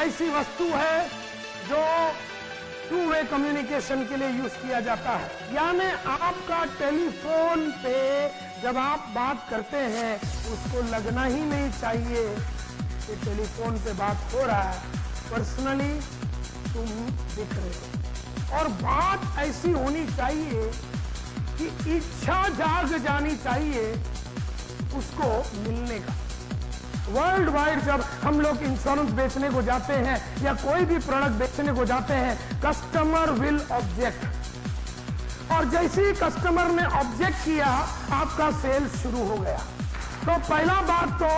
ऐसी वस्तु है जो टू वे कम्युनिकेशन के लिए यूज किया जाता है। यानी आपका टेलीफोन पे जब आप बात करते हैं उसको लगना ही नहीं चाहिए कि टेलीफोन पे बात हो रहा है, पर्सनली तुम दिख रहे हो। और बात ऐसी होनी चाहिए कि इच्छा जाग जानी चाहिए उसको मिलने का। वर्ल्ड वाइड जब हम लोग इंश्योरेंस बेचने को जाते हैं या कोई भी प्रोडक्ट बेचने को जाते हैं, कस्टमर विल ऑब्जेक्ट, और जैसे ही कस्टमर ने ऑब्जेक्ट किया आपका सेल्स शुरू हो गया। तो पहला बात तो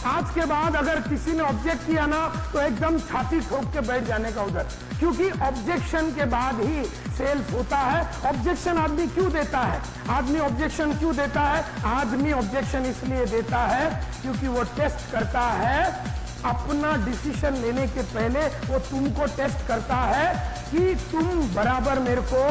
आज के बाद अगर किसी ने ऑब्जेक्ट किया ना तो एकदम छाती ठोक के बैठ जाने का उधर, क्योंकि ऑब्जेक्शन के बाद ही सेल्स होता है। ऑब्जेक्शन आदमी क्यों देता है? आदमी ऑब्जेक्शन क्यों देता है? आदमी ऑब्जेक्शन इसलिए देता है क्योंकि वो टेस्ट करता है अपना डिसीजन लेने के पहले, वो तुमको टेस्ट करता है कि तुम बराबर मेरे को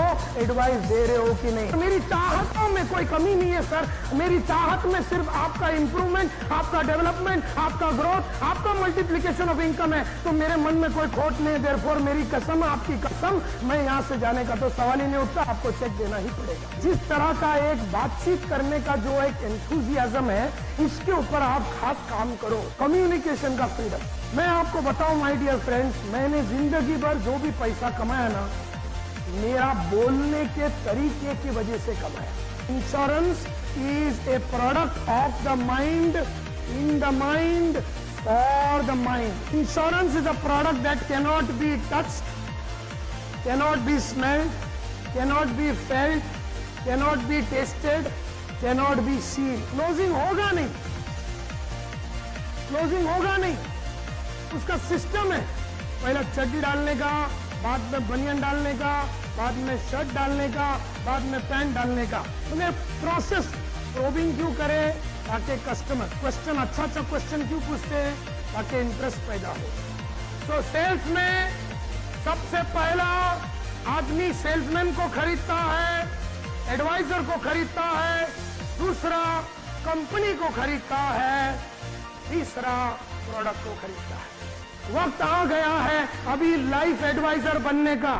एडवाइस दे रहे हो कि नहीं। मेरी चाहतों में कोई कमी नहीं है सर, मेरी चाहत में सिर्फ आपका इंप्रूवमेंट, आपका डेवलपमेंट, आपका ग्रोथ, आपका मल्टीप्लिकेशन ऑफ इनकम है। तो मेरे मन में कोई खोट नहीं है। देयरफॉर मेरी कसम, आपकी कसम, मैं यहाँ से जाने का तो सवाल ही नहीं उठता, आपको चेक देना ही पड़ेगा। जिस तरह का एक बातचीत करने का जो एक एंथुजियाज्म है, इसके ऊपर आप खास काम करो। कम्युनिकेशन का फ्रीडम। मैं आपको बताऊं माय डियर फ्रेंड्स, मैंने जिंदगी भर जो भी पैसा कमाया ना, मेरा बोलने के तरीके की वजह से कमाया। Insurance is a product of the mind, in the mind, for the mind. Insurance is a product that cannot be touched, cannot be smelled, cannot be felt, cannot be tested, cannot be seen. Closing होगा नहीं, closing होगा नहीं। उसका system है, पहले चड्डी डालने का, बाद में बनियान डालने का, बाद में शर्ट डालने का, बाद में पैंट डालने का। उन्हें प्रोसेस प्रोबिंग क्यों करे? ताकि कस्टमर क्वेश्चन, अच्छा क्वेश्चन क्यों पूछते हैं? ताकि इंटरेस्ट पैदा हो। तो सेल्स में सबसे पहला आदमी सेल्समैन को खरीदता है, एडवाइजर को खरीदता है, दूसरा कंपनी को खरीदता है, तीसरा प्रोडक्ट को खरीदता है। वक्त आ गया है अभी लाइफ एडवाइजर बनने का।